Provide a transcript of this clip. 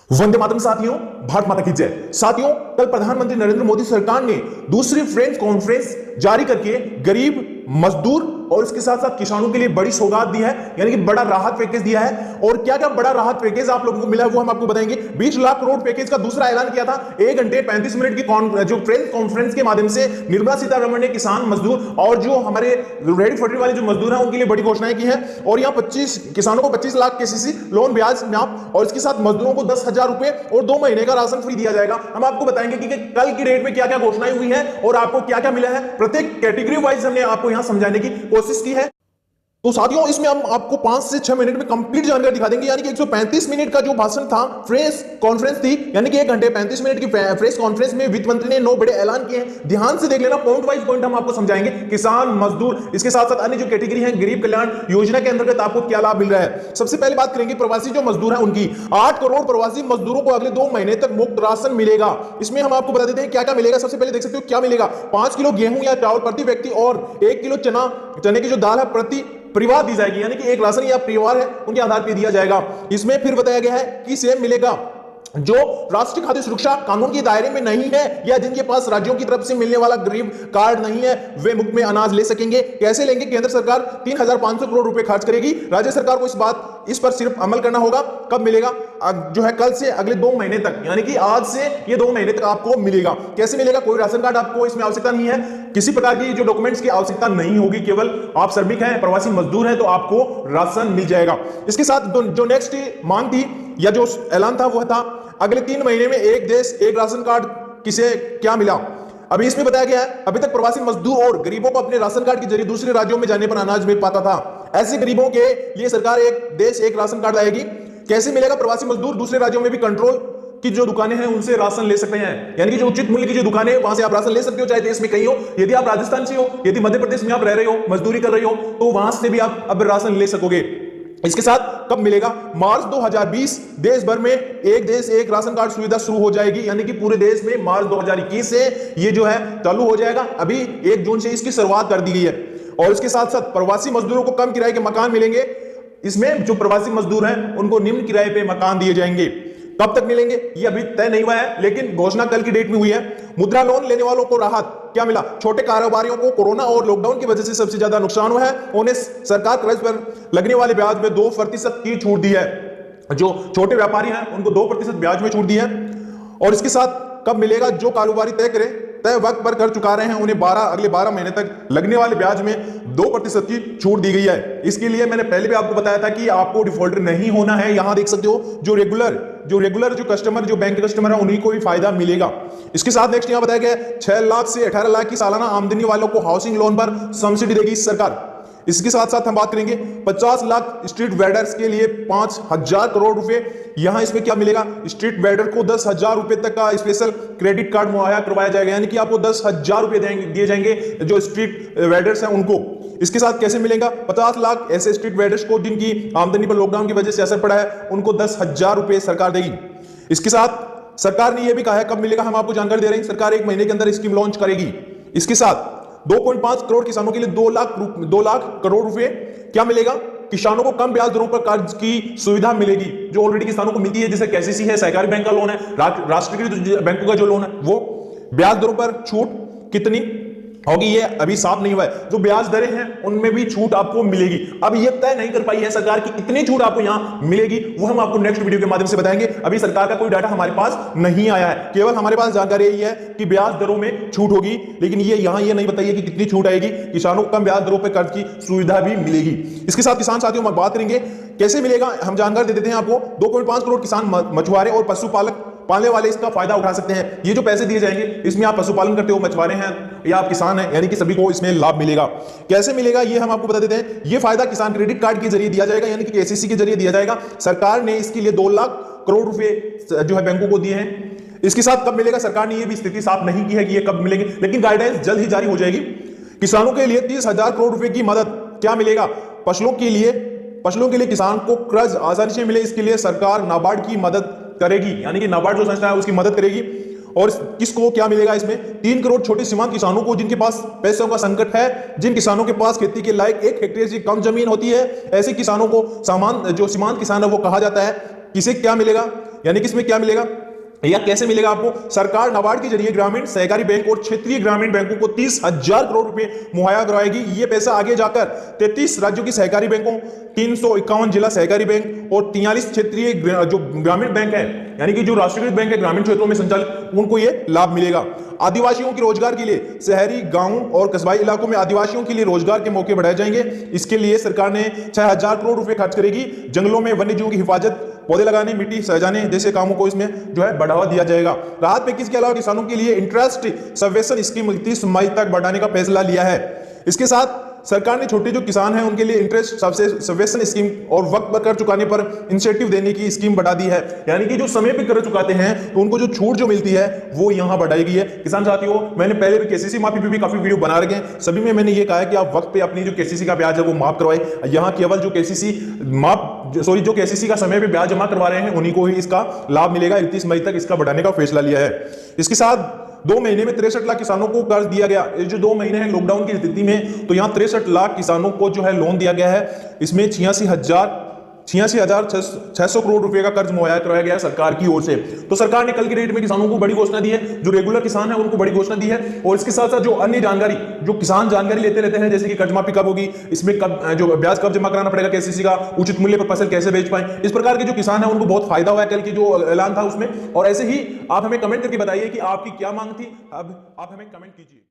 वंदे मातरम साथियों, भारत माता की जय। साथियों, कल प्रधानमंत्री नरेंद्र मोदी सरकार ने दूसरी फ्रेंच कॉन्फ्रेंस जारी करके गरीब, मजदूर और इसके साथ साथ किसानों के लिए बड़ी सौगात दी है, यानी कि बड़ा राहत पैकेज दिया है। और क्या क्या बड़ा राहत पैकेज आप लोगों को मिला है वो हम आपको बताएंगे। 20 लाख करोड़ पैकेज का दूसरा ऐलान किया था। 1 घंटे 35 मिनट की जो फ्रेंच कॉन्फ्रेंस के माध्यम से निर्मला सीतारमण ने किसान, मजदूर और जो हमारे रेडी फैक्ट्री वाले जो मजदूर हैं उनके लिए बड़ी घोषणाएं की है। और यहाँ 25 किसानों को 25 लाख केसीसी लोन ब्याज माफ, और इसके साथ मजदूरों को 10,000 रुपए और 2 महीने का राशन फ्री दिया जाएगा। हम आपको बताएंगे कि कल की डेट में क्या क्या घोषणाएं हुई है और आपको क्या क्या मिला है। प्रत्येक कैटेगरी वाइज हमने आपको यहां समझाने की कोशिश की है। तो साथियों, इसमें हम आपको 5 से 6 मिनट में कंप्लीट जानकारी दिखा देंगे। यानी कि 135 मिनट का जो भाषण था, प्रेस कॉन्फ्रेंस थी, यानी कि 1 घंटे 35 मिनट की प्रेस कॉन्फ्रेंस में वित्त मंत्री ने 9 बड़े ऐलान किए हैं। ध्यान से देख लेना, पॉइंट वाइज पॉइंट हम आपको समझाएंगे। किसान, मजदूर, इसके साथ साथ अन्य जो कैटेगरी है, गरीब कल्याण योजना के अंतर्गत आपको क्या लाभ मिल रहा है। सबसे पहले बात करेंगे प्रवासी जो मजदूर है उनकी। 8 करोड़ प्रवासी मजदूरों को अगले 2 महीने तक मुफ्त राशन मिलेगा। इसमें हम आपको बता देते हैं क्या क्या मिलेगा। सबसे पहले देख सकते हो क्या मिलेगा। 5 किलो गेहूं या चावल प्रति व्यक्ति और 1 किलो चने की जो दाल है प्रति परिवार दी जाएगी। यानी कि एक राशन या परिवार है उनके आधार पर दिया जाएगा। इसमें फिर बताया गया है कि सेम मिलेगा जो राष्ट्रीय खाद्य सुरक्षा कानून के दायरे में नहीं है या जिनके पास राज्यों की तरफ से मिलने वाला गरीब कार्ड नहीं है, वे मुफ्त में अनाज ले सकेंगे। कैसे लेंगे? केंद्र सरकार 3,500 करोड़ रुपए खर्च करेगी। राज्य सरकार को इस पर सिर्फ अमल करना होगा। कब मिलेगा? जो है कल से अगले 2 महीने तक, यानी कि आज से ये 2 महीने तक आपको मिलेगा। कैसे मिलेगा? कोई राशन कार्ड आपको इसमें आवश्यकता नहीं है, किसी प्रकार की जो डॉक्यूमेंट्स की आवश्यकता नहीं होगी। केवल आप श्रमिक हैं, प्रवासी मजदूर हैं, तो आपको राशन मिल जाएगा। इसके साथ जो नेक्स्ट मांग थी या जो ऐलान था वो था अगले 3 महीने में एक देश एक राशन कार्ड। किसे क्या मिला? अभी इसमें बताया गया है अभी तक प्रवासी मजदूर और गरीबों को अपने राशन कार्ड के जरिए दूसरे राज्यों में जाने पर अनाज मिल पाता था। ऐसे गरीबों के लिए सरकार एक देश एक राशन कार्ड लाएगी। कैसे मिलेगा? प्रवासी मजदूर दूसरे राज्यों में भी कंट्रोल की जो दुकानें हैं उनसे राशन ले सकते हैं, यानी कि जो उचित मूल्य की जो दुकानें हैं वहां से आप राशन ले सकते हो, चाहे देश में कहीं हो। यदि आप राजस्थान से हो, यदि मध्य प्रदेश में आप रह रहे हो, मजदूरी कर रहे हो, तो वहां से भी आप अब राशन ले सकोगे। इसके साथ कब मिलेगा? मार्च 2020 देश भर में एक देश एक राशन कार्ड सुविधा शुरू हो जाएगी, यानी कि पूरे देश में मार्च 2021 से ये जो है चालू हो जाएगा। अभी 1 जून से इसकी शुरुआत कर दी गई है। और इसके साथ साथ प्रवासी मजदूरों को कम किराए के मकान मिलेंगे। इसमें जो प्रवासी मजदूर हैं उनको निम्न किराए पे मकान दिए जाएंगे। कब तक मिलेंगे ये अभी तय नहीं हुआ है, लेकिन घोषणा कल की डेट में हुई है। मुद्रा लोन लेने वालों को राहत क्या मिला? छोटे कारोबारियों को कोरोना और लॉकडाउन की वजह से सबसे ज्यादा नुकसान हुआ है, उन्हें सरकार कर्ज पर लगने वाले ब्याज में 2% की छूट दी है। जो छोटे व्यापारी हैं उनको 2% ब्याज में छूट दी है। और इसके साथ कब मिलेगा? जो कारोबारी तय वक्त पर कर चुका रहे हैं उन्हें अगले 12 महीने तक लगने वाले ब्याज में 2% की छूट दी गई है। इसके लिए मैंने पहले भी आपको बताया था कि आपको डिफॉल्टर नहीं होना है। यहां देख सकते हो जो रेगुलर जो कस्टमर, जो बैंक के कस्टमर है उन्हीं को भी फायदा मिलेगा। इसके साथ नेक्स्ट यहां बताया गया 6 लाख से 18 लाख की सालाना आमदनी वालों को हाउसिंग लोन पर सब्सिडी देगी सरकार। इसके साथ साथ हम बात करेंगे 50 लाख स्ट्रीट वेंडर्स के लिए 5,000 करोड़ रुपए। यहां इसमें क्या मिलेगा? स्ट्रीट वेंडर को 10,000 रुपए तक का स्पेशल क्रेडिट कार्ड मुहैया करवाया जाएगा, यानी कि आपको 10,000 रुपए दिए जाएंगे जो स्ट्रीट वेंडर्स हैं उनको। इसके साथ कैसे मिलेगा? 50 लाख ऐसे स्ट्रीट वेंडर्स को जिनकी आमदनी पर लॉकडाउन की वजह से असर पड़ा है उनको 10,000 रुपए सरकार देगी। इसके साथ सरकार ने यह भी कहा है कब मिलेगा, हम आपको जानकारी दे रहे हैं। सरकार 1 महीने के अंदर स्कीम लॉन्च करेगी। इसके साथ 2.5 करोड़ किसानों के लिए 2 लाख करोड़ रुपए क्या मिलेगा? किसानों को कम ब्याज दरों पर कर्ज की सुविधा मिलेगी, जो ऑलरेडी किसानों को मिलती है, जैसे केसीसी है, सहकारी बैंक का लोन है, राष्ट्रीयकृत बैंकों का जो लोन है, वो ब्याज दरों पर छूट कितनी होगी ये अभी साफ नहीं हुआ है। जो ब्याज दरें हैं उनमें भी छूट आपको मिलेगी। अब ये तय नहीं कर पाई है सरकार की कितनी छूट आपको यहां मिलेगी, वो हम आपको नेक्स्ट वीडियो के माध्यम से बताएंगे। अभी सरकार का कोई डाटा हमारे पास नहीं आया है, केवल हमारे पास जानकारी यही है कि ब्याज दरों में छूट होगी, लेकिन ये यहां ये नहीं बताइए कि कितनी छूट आएगी। किसानों को कम ब्याज दरों पर कर्ज की सुविधा भी मिलेगी। इसके साथ किसान साथियों हम बात करेंगे कैसे मिलेगा, हम जानकारी दे देते हैं आपको। 2.5 करोड़ किसान, मछुआरे और पशुपालक पालने वाले इसका फायदा उठा सकते हैं। ये जो पैसे दिए जाएंगे इसमें आप पशुपालन करते हो, मछुआरे हैं या आप किसान हैं, यानी कि सभी को इसमें लाभ मिलेगा। कैसे मिलेगा ये हम आपको बता देते हैं। ये फायदा किसान क्रेडिट कार्ड के जरिए दिया जाएगा, यानी कि केसीसी के जरिए दिया जाएगा। सरकार ने इसके लिए 2 लाख करोड़ रुपए जो है बैंकों को दिए हैं। इसके साथ कब मिलेगा? सरकार ने ये भी स्थिति साफ नहीं की है कि ये कब मिलेंगे, लेकिन गाइडलाइंस जल्द ही जारी हो जाएगी। किसानों के लिए 30,000 करोड़ रुपए की मदद क्या मिलेगा? फसलों के लिए किसान को कर्ज आसानी से मिले, इसके लिए सरकार नाबार्ड की मदद करेगी, यानी कि नाबार्ड जो संस्था है उसकी मदद करेगी। और किसको क्या मिलेगा इसमें? 3 करोड़ छोटे सीमांत किसानों को जिनके पास पैसों का संकट है, जिन किसानों के पास खेती के लायक 1 हेक्टेयर से कम जमीन होती है, ऐसे किसानों को जो सीमांत किसान है वो कहा जाता है। किसे क्या मिलेगा? यानी कि इसमें क्या मिलेगा या कैसे मिलेगा आपको? सरकार नाबार्ड के जरिए ग्रामीण सहकारी बैंक और क्षेत्रीय ग्रामीण बैंकों को 30,000 करोड़ रुपए मुहैया कराएगी। ये पैसा आगे जाकर 33 राज्यों की सहकारी बैंकों, 351 जिला सहकारी बैंक और 43 क्षेत्रीय जो ग्रामीण बैंक है, यानी कि जो राष्ट्रीयकृत बैंक है ग्रामीण क्षेत्रों में संचालित, उनको ये लाभ मिलेगा। आदिवासियों के रोजगार के लिए शहरी, गांव और कस्बाई इलाकों में आदिवासियों के लिए रोजगार के मौके बढ़ाए जाएंगे। इसके लिए सरकार ने 6,000 करोड़ रुपए खर्च करेगी। जंगलों में वन्यजीवों की हिफाजत, पौधे लगाने, मिट्टी सजाने जैसे कामों को इसमें जो है बढ़ावा दिया जाएगा। राहत पैकेज के अलावा किसानों के लिए इंटरेस्ट सबवेंशन स्कीम 30 मई तक बढ़ाने का फैसला लिया है। इसके साथ सरकार ने छोटे जो किसान हैं उनके लिए इंटरेस्ट सबवेंशन स्कीम और वक्त पर कर चुकाने पर इंसेंटिव देने की स्कीम बढ़ा दी है, यानी कि जो समय पे कर चुकाते हैं तो उनको जो छूट जो मिलती है वो यहां बढ़ाई गई है। किसान साथियों, मैंने पहले भी केसीसी माफी पे भी काफी वीडियो बना रखे हैं, सभी में मैंने ये कहा है कि आप वक्त पे अपनी जो केसीसी का ब्याज है वो माफ करवाए। यहां केवल जो केसीसी का समय पे ब्याज जमा करवा रहे हैं उन्हीं को ही इसका लाभ मिलेगा। 31 मई तक इसका बढ़ाने का फैसला लिया है। इसके साथ 2 महीने में 63 लाख किसानों को कर्ज दिया गया। ये जो 2 महीने हैं लॉकडाउन की स्थिति में, तो यहां 63 लाख किसानों को जो है लोन दिया गया है। इसमें 86,600 करोड़ रुपए का कर्ज मुहैया कराया गया है सरकार की ओर से। तो सरकार ने कल की डेट में किसानों को बड़ी घोषणा दी है, जो रेगुलर किसान है उनको बड़ी घोषणा दी है। और इसके साथ साथ जो अन्य जानकारी जो किसान जानकारी लेते रहते हैं, जैसे कि कर्ज माफी कब होगी, इसमें कब जो ब्याज कब जमा कराना पड़ेगा केसीसी का, उचित मूल्य पर फसल कैसे बेच पाए, इस प्रकार के जो किसान है उनको बहुत फायदा हुआ है कल की जो ऐलान था उसमें। और ऐसे ही आप हमें कमेंट करके बताइए कि आपकी क्या मांग थी, अब आप हमें कमेंट कीजिए।